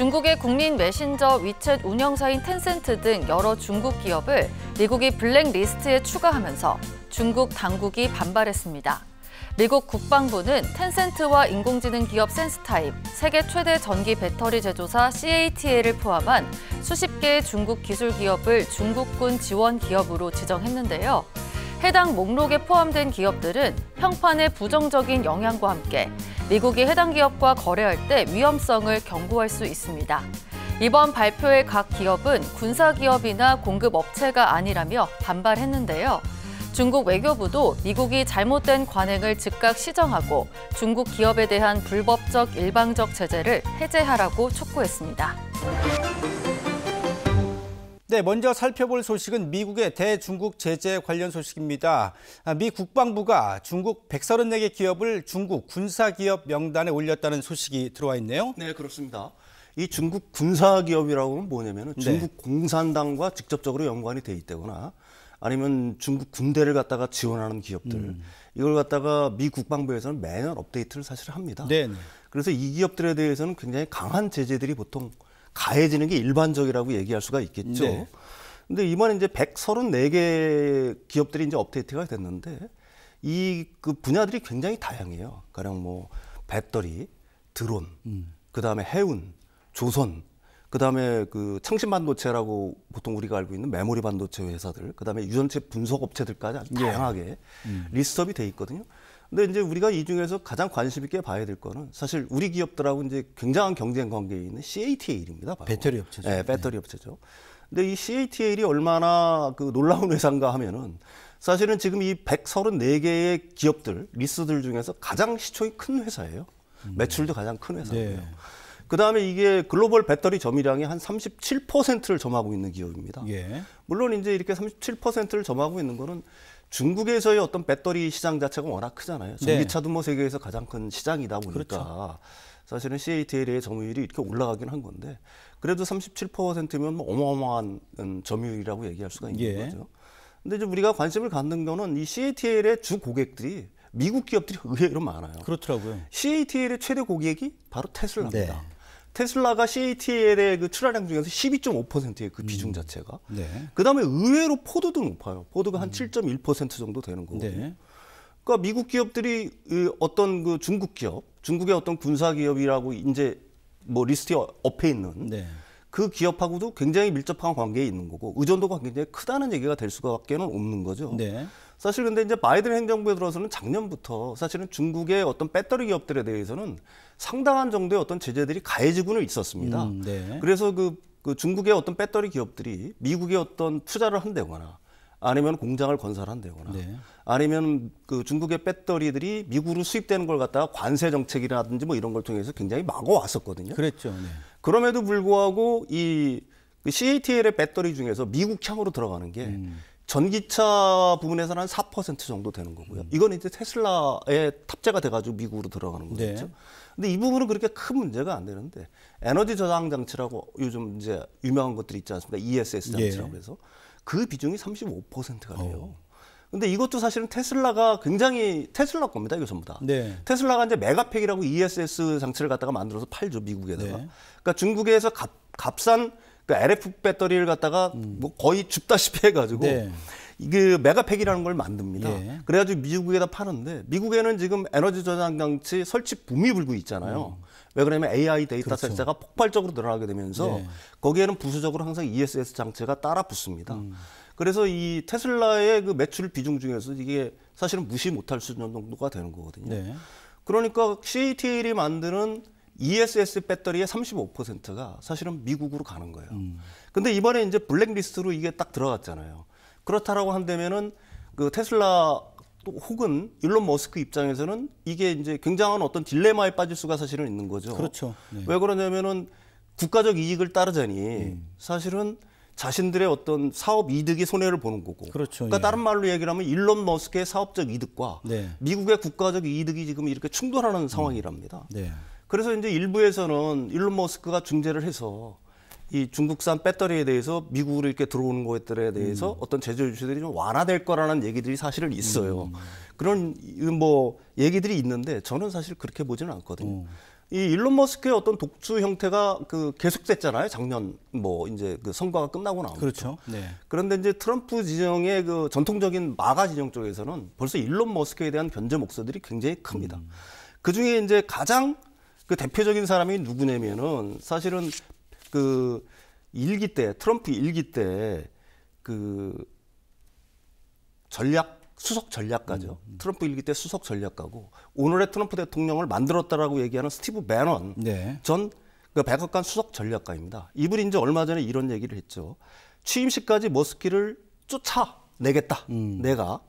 중국의 국민 메신저 위챗 운영사인 텐센트 등 여러 중국 기업을 미국이 블랙리스트에 추가하면서 중국 당국이 반발했습니다. 미국 국방부는 텐센트와 인공지능 기업 센스타입, 세계 최대 전기 배터리 제조사 CATL을 포함한 수십 개의 중국 기술 기업을 중국군 지원 기업으로 지정했는데요. 해당 목록에 포함된 기업들은 평판의 부정적인 영향과 함께 미국이 해당 기업과 거래할 때 위험성을 경고할 수 있습니다. 이번 발표의 각 기업은 군사기업이나 공급업체가 아니라며 반발했는데요. 중국 외교부도 미국이 잘못된 관행을 즉각 시정하고 중국 기업에 대한 불법적 일방적 제재를 해제하라고 촉구했습니다. 네, 먼저 살펴볼 소식은 미국의 대중국 제재 관련 소식입니다. 미 국방부가 중국 134개 기업을 중국 군사기업 명단에 올렸다는 소식이 들어와 있네요. 네, 그렇습니다. 이 중국 군사기업이라고 하면 뭐냐면 중국 공산당과 직접적으로 연관이 돼 있다거나 아니면 중국 군대를 갖다가 지원하는 기업들 이걸 갖다가 미 국방부에서는 매년 업데이트를 사실 합니다. 네. 그래서 이 기업들에 대해서는 굉장히 강한 제재들이 보통 가해지는 게 일반적이라고 얘기할 수가 있겠죠. 네. 근데 이번에 이제 134개 기업들이 이제 업데이트가 됐는데 이 그 분야들이 굉장히 다양해요. 가령 뭐 배터리, 드론, 그다음에 해운, 조선, 그다음에 그 창신 반도체라고 보통 우리가 알고 있는 메모리 반도체 회사들, 그다음에 유전체 분석 업체들까지 아주 다양하게 리스트업이 돼 있거든요. 근데 이제 우리가 이 중에서 가장 관심 있게 봐야 될 거는 사실 우리 기업들하고 이제 굉장한 경쟁 관계에 있는 CATL입니다. 바로. 배터리 업체죠. 네, 배터리 업체죠. 근데 이 CATL이 얼마나 그 놀라운 회사인가 하면은 사실은 지금 이 134개의 기업들, 리스트들 중에서 가장 시총이 큰 회사예요. 매출도 가장 큰 회사고요. 네. 그다음에 이게 글로벌 배터리 점유량의 한 37%를 점하고 있는 기업입니다. 예. 물론 이제 이렇게 37%를 점하고 있는 거는 중국에서의 어떤 배터리 시장 자체가 워낙 크잖아요. 전기차도 뭐 세계에서 가장 큰 시장이다 보니까 그렇죠. 사실은 CATL의 점유율이 이렇게 올라가긴 한 건데 그래도 37%면 뭐 어마어마한 점유율이라고 얘기할 수가 있는 예. 거죠. 근데 이제 우리가 관심을 갖는 거는 이 CATL의 주 고객들이 미국 기업들이 의외로 많아요. 그렇더라고요. CATL의 최대 고객이 바로 테슬라입니다. 네. 테슬라가 CATL의 그 출하량 중에서 12.5%예요. 그 비중 자체가. 네. 그다음에 의외로 포드도 높아요. 포드가 한 7.1% 정도 되는 거거든요. 네. 그러니까 미국 기업들이 어떤 그 중국 기업, 중국의 어떤 군사 기업이라고 이제 뭐 리스트에 업해 있는 네. 그 기업하고도 굉장히 밀접한 관계에 있는 거고 의존도가 굉장히 크다는 얘기가 될 수밖에는 없는 거죠. 네. 사실 근데 이제 바이든 행정부에 들어서는 작년부터 사실은 중국의 어떤 배터리 기업들에 대해서는 상당한 정도의 어떤 제재들이 가해지고는 있었습니다. 네. 그래서 그 중국의 어떤 배터리 기업들이 미국의 어떤 투자를 한다거나 아니면 공장을 건설한다거나 네. 아니면 그 중국의 배터리들이 미국으로 수입되는 걸 갖다가 관세 정책이라든지 뭐 이런 걸 통해서 굉장히 막아왔었거든요. 그랬죠. 네. 그럼에도 불구하고 이 CATL의 배터리 중에서 미국향으로 들어가는 게 전기차 부분에서는 한 4% 정도 되는 거고요. 이건 이제 테슬라에 탑재가 돼가지고 미국으로 들어가는 거겠죠. 네. 근데 이 부분은 그렇게 큰 문제가 안 되는데 에너지 저장 장치라고 요즘 이제 유명한 것들이 있지 않습니까? ESS 장치라고 해서 그 비중이 35%가 돼요. 근데 이것도 사실은 테슬라가 굉장히 테슬라 겁니다. 이거 전부 다. 네. 테슬라가 이제 메가팩이라고 ESS 장치를 갖다가 만들어서 팔죠. 미국에다가. 네. 그러니까 중국에서 값싼 그 LF 배터리를 갖다가 뭐 거의 줍다시피 해가지고 네. 그 메가팩이라는 걸 만듭니다. 예. 그래가지고 미국에다 파는데 미국에는 지금 에너지 저장 장치 설치 붐이 불고 있잖아요. 왜 그러냐면 AI 데이터 그렇죠. 셋세가 폭발적으로 늘어나게 되면서 네. 거기에는 부수적으로 항상 ESS 장치가 따라 붙습니다. 그래서 이 테슬라의 그 매출 비중 중에서 이게 사실은 무시 못할 수준 정도가 되는 거거든요. 네. 그러니까 CATL이 만드는 ESS 배터리의 35%가 사실은 미국으로 가는 거예요. 근데 이번에 이제 블랙리스트로 이게 딱 들어갔잖아요. 그렇다라고 한다면은 그 테슬라 혹은 일론 머스크 입장에서는 이게 이제 굉장한 어떤 딜레마에 빠질 수가 사실은 있는 거죠. 그렇죠. 네. 왜 그러냐면은 국가적 이익을 따르자니 사실은 자신들의 어떤 사업 이득이 손해를 보는 거고. 그렇죠. 그러니까 예. 다른 말로 얘기를 하면 일론 머스크의 사업적 이득과 네. 미국의 국가적 이득이 지금 이렇게 충돌하는 상황이랍니다. 네. 그래서 이제 일부에서는 일론 머스크가 중재를 해서 이 중국산 배터리에 대해서 미국으로 이렇게 들어오는 것들에 대해서 어떤 제재 조치들이 좀 완화될 거라는 얘기들이 사실은 있어요. 그런 뭐 얘기들이 있는데 저는 사실 그렇게 보지는 않거든요. 이 일론 머스크의 어떤 독주 형태가 그 계속됐잖아요. 작년 뭐 이제 그 선거가 끝나고 나면. 그렇죠. 네. 그런데 이제 트럼프 진영의 그 전통적인 마가 진영 쪽에서는 벌써 일론 머스크에 대한 견제 목소들이 굉장히 큽니다. 그 중에 이제 가장 그 대표적인 사람이 누구냐면은 사실은 그 일기 때 트럼프 일기 때 그 수석 전략가죠. 트럼프 일기 때 수석 전략가고 오늘의 트럼프 대통령을 만들었다라고 얘기하는 스티브 배넌 네. 전 그 백악관 수석 전략가입니다. 이분이 이제 얼마 전에 이런 얘기를 했죠. 취임식까지 머스크를 쫓아내겠다. 내가.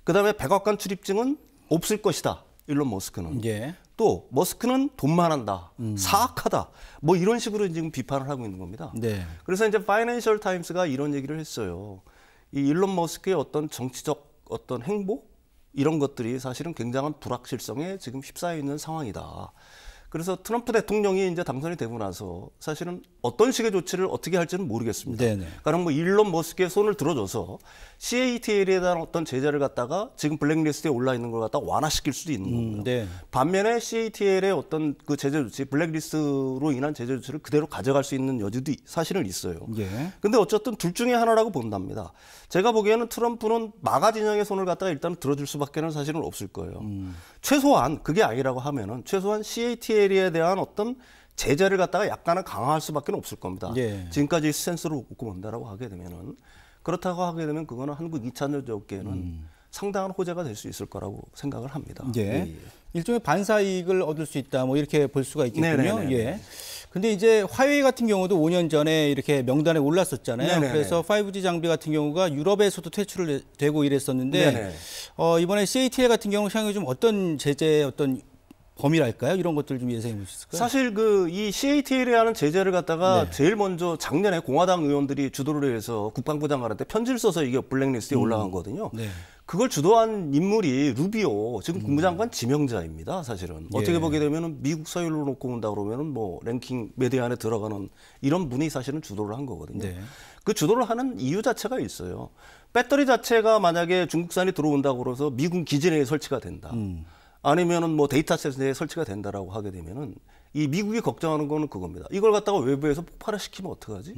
그다음에 백악관 출입증은 없을 것이다. 일론 머스크는. 예. 또 머스크는 돈만 한다. 사악하다. 뭐 이런 식으로 지금 비판을 하고 있는 겁니다. 네. 그래서 이제 파이낸셜 타임스가 이런 얘기를 했어요. 이 일론 머스크의 어떤 정치적 어떤 행보 이런 것들이 사실은 굉장한 불확실성에 지금 휩싸여 있는 상황이다. 그래서 트럼프 대통령이 이제 당선이 되고 나서 사실은 어떤 식의 조치를 어떻게 할지는 모르겠습니다. 네네. 그러니까 뭐 일론 머스크의 손을 들어줘서 CATL에 대한 어떤 제재를 갖다가 지금 블랙리스트에 올라 있는 걸 갖다가 완화시킬 수도 있는 거고요. 네. 반면에 CATL의 어떤 그 제재 조치, 블랙리스트로 인한 제재 조치를 그대로 가져갈 수 있는 여지도 사실은 있어요. 예. 근데 어쨌든 둘 중에 하나라고 본답니다. 제가 보기에는 트럼프는 마가 진영의 손을 갖다가 일단 들어줄 수밖에는 사실은 없을 거예요. 최소한 그게 아니라고 하면은 최소한 CATL에 대한 어떤 제재를 갖다가 약간은 강화할 수밖에 없을 겁니다. 예. 지금까지 스탠스를 놓고 본다라고 하게 되면은 그렇다고 하게 되면 그거는 한국 2차 전지업계에는 상당한 호재가 될 수 있을 거라고 생각을 합니다. 예. 일종의 반사 이익을 얻을 수 있다. 뭐 이렇게 볼 수가 있겠군요. 네네네. 예. 근데 이제 화웨이 같은 경우도 5년 전에 이렇게 명단에 올랐었잖아요. 네네네. 그래서 5G 장비 같은 경우가 유럽에서도 퇴출되고 이랬었는데 네네. 이번에 CATL 같은 경우 향후 좀 어떤 제재 어떤 범위랄까요? 이런 것들 좀 예상해 보셨을까요? 사실 그 이 CATL이라는 제재를 갖다가 네. 제일 먼저 작년에 공화당 의원들이 주도를 해서 국방부 장관한테 편지를 써서 이게 블랙리스트에 올라간 거거든요. 네. 그걸 주도한 인물이 루비오 지금 국무장관 지명자입니다. 사실은 예. 어떻게 보게 되면은 미국 서열로 놓고 본다 그러면은 뭐 랭킹 메디아 안에 들어가는 이런 분이 사실은 주도를 한 거거든요. 네. 그 주도를 하는 이유 자체가 있어요. 배터리 자체가 만약에 중국산이 들어온다고 그래서 미군 기지 내에 설치가 된다. 아니면은 뭐 데이터 센터에 설치가 된다라고 하게 되면은 이 미국이 걱정하는 거는 그겁니다. 이걸 갖다가 외부에서 폭발을 시키면 어떡하지?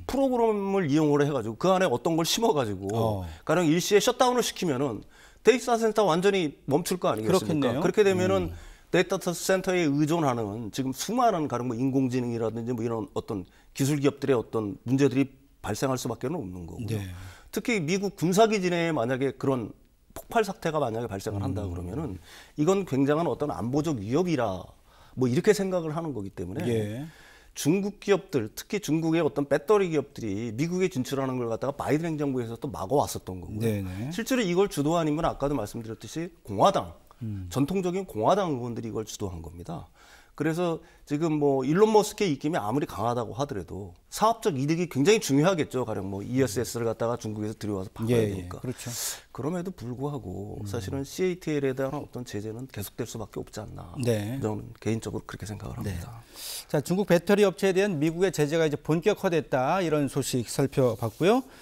프로그램을 이용을 해가지고 그 안에 어떤 걸 심어가지고 가령 일시에 셧다운을 시키면은 데이터 센터 완전히 멈출 거 아니겠습니까? 그렇겠네요. 그렇게 되면은 데이터 센터에 의존하는 지금 수많은 가령 뭐 인공지능이라든지 뭐 이런 어떤 기술 기업들의 어떤 문제들이 발생할 수밖에 없는 거고요. 네. 특히 미국 군사기지 내에 만약에 그런 폭발 사태가 만약에 발생을 한다 그러면은 이건 굉장한 어떤 안보적 위협이라 뭐 이렇게 생각을 하는 거기 때문에 예. 중국 기업들 특히 중국의 어떤 배터리 기업들이 미국에 진출하는 걸 갖다가 바이든 행정부에서 또 막아왔었던 거고요. 네네. 실제로 이걸 주도한 인물은 아까도 말씀드렸듯이 공화당 전통적인 공화당 의원들이 이걸 주도한 겁니다. 그래서 지금 뭐 일론 머스크의 입김이 아무리 강하다고 하더라도 사업적 이득이 굉장히 중요하겠죠. 가령 뭐 ESS를 갖다가 중국에서 들여와서 박아야 되니까. 그렇죠. 그럼에도 불구하고 사실은 CATL에 대한 어떤 제재는 계속될 수밖에 없지 않나. 네. 저는 개인적으로 그렇게 생각을 합니다. 자, 중국 배터리 업체에 대한 미국의 제재가 이제 본격화됐다 이런 소식 살펴봤고요.